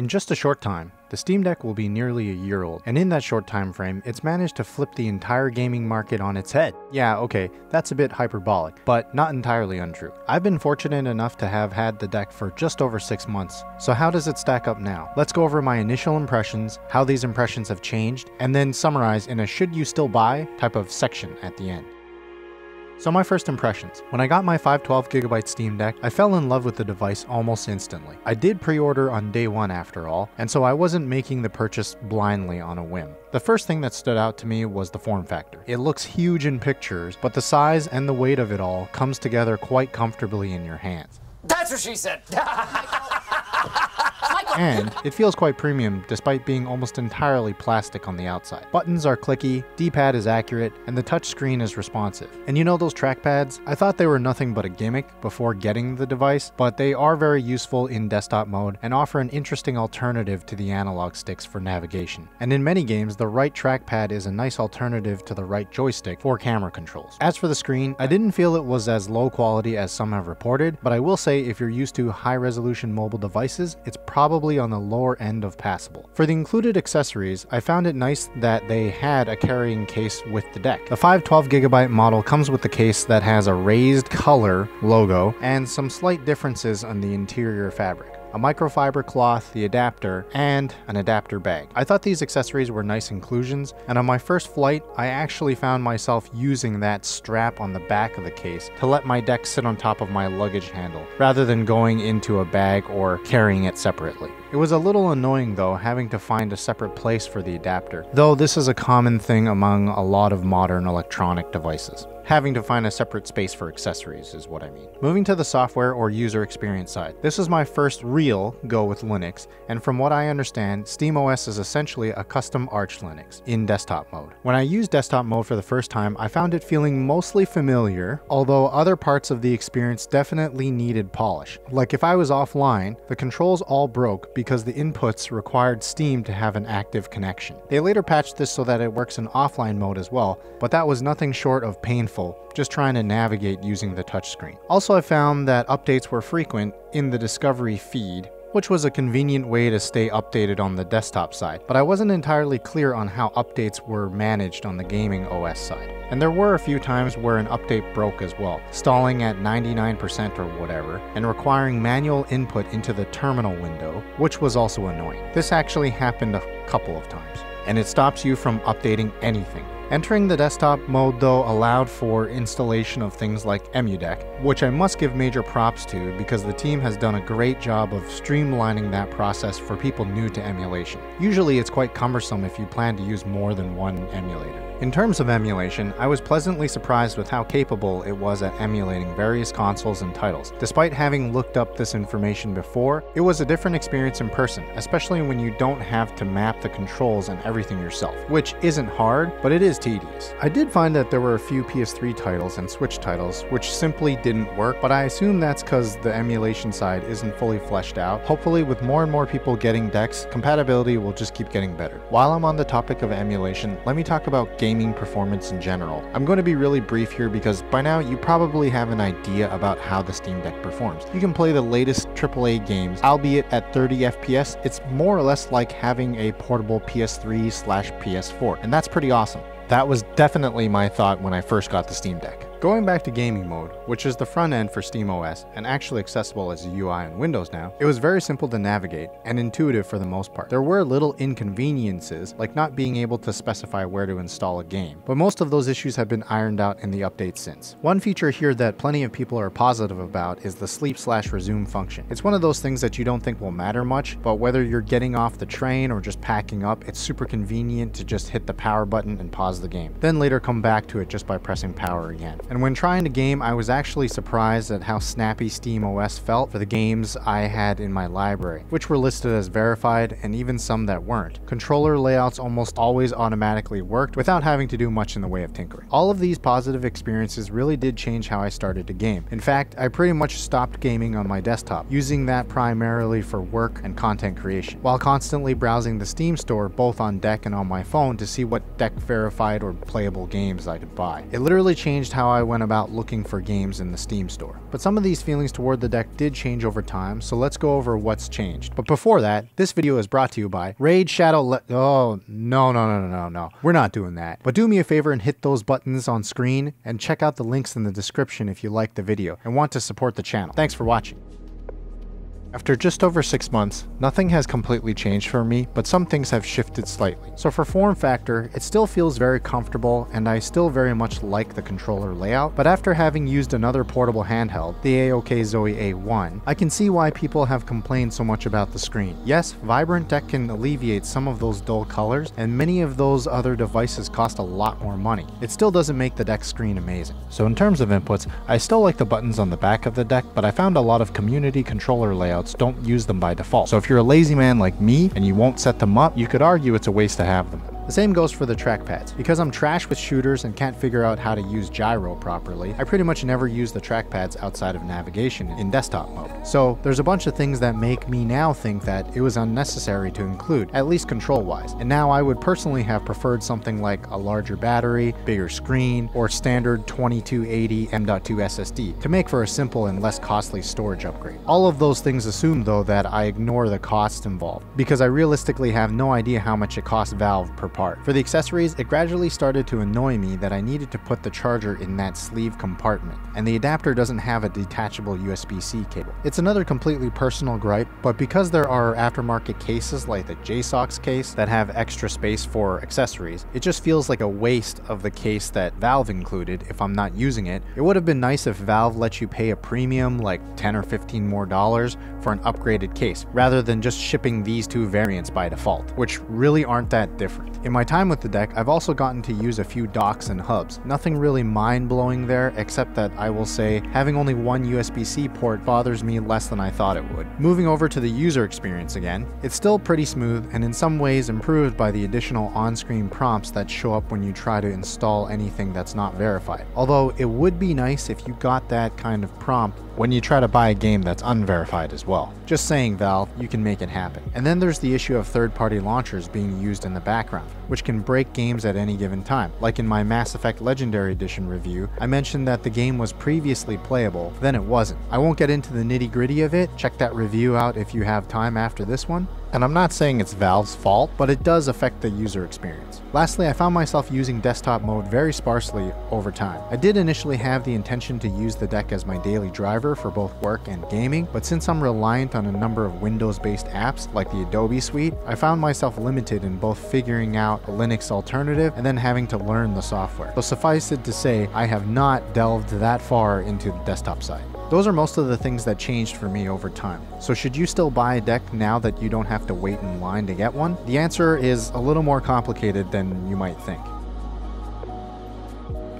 In just a short time, the Steam Deck will be nearly a year old, and in that short time frame, it's managed to flip the entire gaming market on its head. Yeah, okay, that's a bit hyperbolic, but not entirely untrue. I've been fortunate enough to have had the deck for just over 6 months, so how does it stack up now? Let's go over my initial impressions, how these impressions have changed, and then summarize in a should you still buy type of section at the end. So my first impressions. When I got my 512GB Steam Deck, I fell in love with the device almost instantly. I did pre-order on day one after all, and so I wasn't making the purchase blindly on a whim. The first thing that stood out to me was the form factor. It looks huge in pictures, but the size and the weight of it all comes together quite comfortably in your hands. That's what she said! And it feels quite premium despite being almost entirely plastic on the outside. Buttons are clicky, D-pad is accurate, and the touchscreen is responsive. And you know those trackpads? I thought they were nothing but a gimmick before getting the device, but they are very useful in desktop mode and offer an interesting alternative to the analog sticks for navigation. And in many games, the right trackpad is a nice alternative to the right joystick for camera controls. As for the screen, I didn't feel it was as low quality as some have reported, but I will say if you're used to high-resolution mobile devices, it's probably on the lower end of passable. For the included accessories, I found it nice that they had a carrying case with the deck. The 512GB model comes with the case that has a raised color logo and some slight differences on the interior fabric. A microfiber cloth, the adapter, and an adapter bag. I thought these accessories were nice inclusions, and on my first flight, I actually found myself using that strap on the back of the case to let my deck sit on top of my luggage handle, rather than going into a bag or carrying it separately. It was a little annoying though, having to find a separate place for the adapter, though this is a common thing among a lot of modern electronic devices. Having to find a separate space for accessories is what I mean. Moving to the software or user experience side. This is my first real go with Linux, and from what I understand, SteamOS is essentially a custom Arch Linux in desktop mode. When I used desktop mode for the first time, I found it feeling mostly familiar, although other parts of the experience definitely needed polish. Like if I was offline, the controls all broke because the inputs required Steam to have an active connection. They later patched this so that it works in offline mode as well, but that was nothing short of painful, just trying to navigate using the touchscreen. Also, I found that updates were frequent in the Discovery feed, which was a convenient way to stay updated on the desktop side, but I wasn't entirely clear on how updates were managed on the gaming OS side. And there were a few times where an update broke as well, stalling at 99% or whatever, and requiring manual input into the terminal window, which was also annoying. This actually happened a couple of times, and it stops you from updating anything. Entering the desktop mode though allowed for installation of things like EmuDeck, which I must give major props to because the team has done a great job of streamlining that process for people new to emulation. Usually it's quite cumbersome if you plan to use more than one emulator. In terms of emulation, I was pleasantly surprised with how capable it was at emulating various consoles and titles. Despite having looked up this information before, it was a different experience in person, especially when you don't have to map the controls and everything yourself, which isn't hard, but it is tedious. I did find that there were a few PS3 titles and Switch titles which simply didn't work, but I assume that's because the emulation side isn't fully fleshed out. Hopefully with more and more people getting decks, compatibility will just keep getting better. While I'm on the topic of emulation, let me talk about gaming performance in general. I'm going to be really brief here because by now you probably have an idea about how the Steam Deck performs. You can play the latest AAA games, albeit at 30 FPS. It's more or less like having a portable PS3/PS4, and that's pretty awesome. That was definitely my thought when I first got the Steam Deck. Going back to gaming mode, which is the front end for SteamOS and actually accessible as a UI on Windows now, it was very simple to navigate and intuitive for the most part. There were little inconveniences, like not being able to specify where to install a game, but most of those issues have been ironed out in the updates since. One feature here that plenty of people are positive about is the sleep/resume function. It's one of those things that you don't think will matter much, but whether you're getting off the train or just packing up, it's super convenient to just hit the power button and pause the game, then later come back to it just by pressing power again. And when trying the game, I was actually surprised at how snappy SteamOS felt for the games I had in my library, which were listed as verified and even some that weren't. Controller layouts almost always automatically worked without having to do much in the way of tinkering. All of these positive experiences really did change how I started to game. In fact, I pretty much stopped gaming on my desktop, using that primarily for work and content creation, while constantly browsing the Steam store both on deck and on my phone to see what deck verified or playable games I could buy. It literally changed how I I went about looking for games in the Steam store. But some of these feelings toward the deck did change over time, so let's go over what's changed. But before that, this video is brought to you by Raid Shadow Oh, no. We're not doing that. But do me a favor and hit those buttons on screen and check out the links in the description if you like the video and want to support the channel. Thanks for watching. After just over 6 months, nothing has completely changed for me, but some things have shifted slightly. So for form factor, it still feels very comfortable and I still very much like the controller layout, but after having used another portable handheld, the AOKZOE A1, I can see why people have complained so much about the screen. Yes, Vibrant Deck can alleviate some of those dull colors, and many of those other devices cost a lot more money. It still doesn't make the deck screen amazing. So in terms of inputs, I still like the buttons on the back of the deck, but I found a lot of community controller layouts don't use them by default. So if you're a lazy man like me and you won't set them up, you could argue it's a waste to have them. The same goes for the trackpads. Because I'm trash with shooters and can't figure out how to use gyro properly, I pretty much never use the trackpads outside of navigation in desktop mode. So there's a bunch of things that make me now think that it was unnecessary to include, at least control-wise. And now I would personally have preferred something like a larger battery, bigger screen, or standard 2280 M.2 SSD to make for a simple and less costly storage upgrade. All of those things assume though that I ignore the costs involved, because I realistically have no idea how much it costs Valve per part. For the accessories, it gradually started to annoy me that I needed to put the charger in that sleeve compartment, and the adapter doesn't have a detachable USB-C cable. It's another completely personal gripe, but because there are aftermarket cases like the JSOX case that have extra space for accessories, it just feels like a waste of the case that Valve included if I'm not using it. It would have been nice if Valve let you pay a premium like $10 or $15 more for an upgraded case, rather than just shipping these two variants by default, which really aren't that different. In my time with the deck, I've also gotten to use a few docks and hubs. Nothing really mind-blowing there, except that I will say having only one USB-C port bothers me less than I thought it would. Moving over to the user experience again, it's still pretty smooth and in some ways improved by the additional on-screen prompts that show up when you try to install anything that's not verified. Although it would be nice if you got that kind of prompt when you try to buy a game that's unverified as well. Just saying, Valve, you can make it happen. And then there's the issue of third-party launchers being used in the background, which can break games at any given time. Like in my Mass Effect Legendary Edition review, I mentioned that the game was previously playable, then it wasn't. I won't get into the nitty-gritty of it, check that review out if you have time after this one. And I'm not saying it's Valve's fault, but it does affect the user experience. Lastly, I found myself using desktop mode very sparsely over time. I did initially have the intention to use the deck as my daily driver for both work and gaming, but since I'm reliant on a number of Windows-based apps like the Adobe suite, I found myself limited in both figuring out a Linux alternative and then having to learn the software. So suffice it to say, I have not delved that far into the desktop side. Those are most of the things that changed for me over time. So should you still buy a deck now that you don't have to wait in line to get one? The answer is a little more complicated than you might think.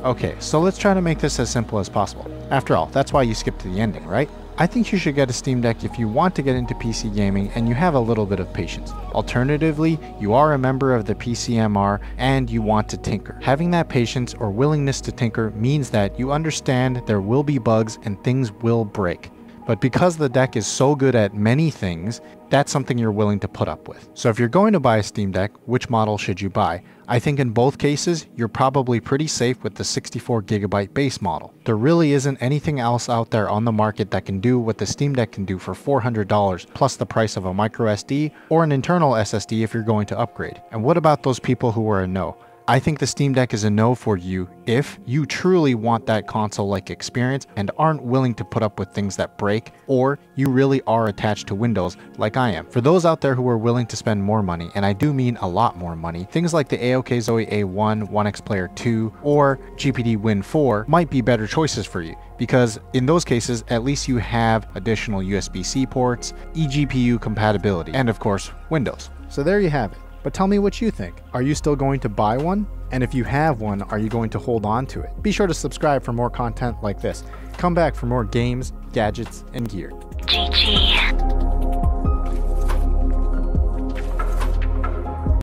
Okay, so let's try to make this as simple as possible. After all, that's why you skip to the ending, right? I think you should get a Steam Deck if you want to get into PC gaming and you have a little bit of patience. Alternatively, you are a member of the PCMR and you want to tinker. Having that patience or willingness to tinker means that you understand there will be bugs and things will break. But because the deck is so good at many things, that's something you're willing to put up with. So if you're going to buy a Steam Deck, which model should you buy? I think in both cases, you're probably pretty safe with the 64GB base model. There really isn't anything else out there on the market that can do what the Steam Deck can do for $400 plus the price of a microSD or an internal SSD if you're going to upgrade. And what about those people who are a no? I think the Steam Deck is a no for you if you truly want that console-like experience and aren't willing to put up with things that break, or you really are attached to Windows like I am. For those out there who are willing to spend more money, and I do mean a lot more money, things like the AOKZOE A1, ONEXPLAYER 2, or GPD WIN 4 might be better choices for you, because in those cases, at least you have additional USB-C ports, eGPU compatibility, and of course, Windows. So there you have it. But tell me what you think. Are you still going to buy one? And if you have one, are you going to hold on to it? Be sure to subscribe for more content like this. Come back for more games, gadgets, and gear.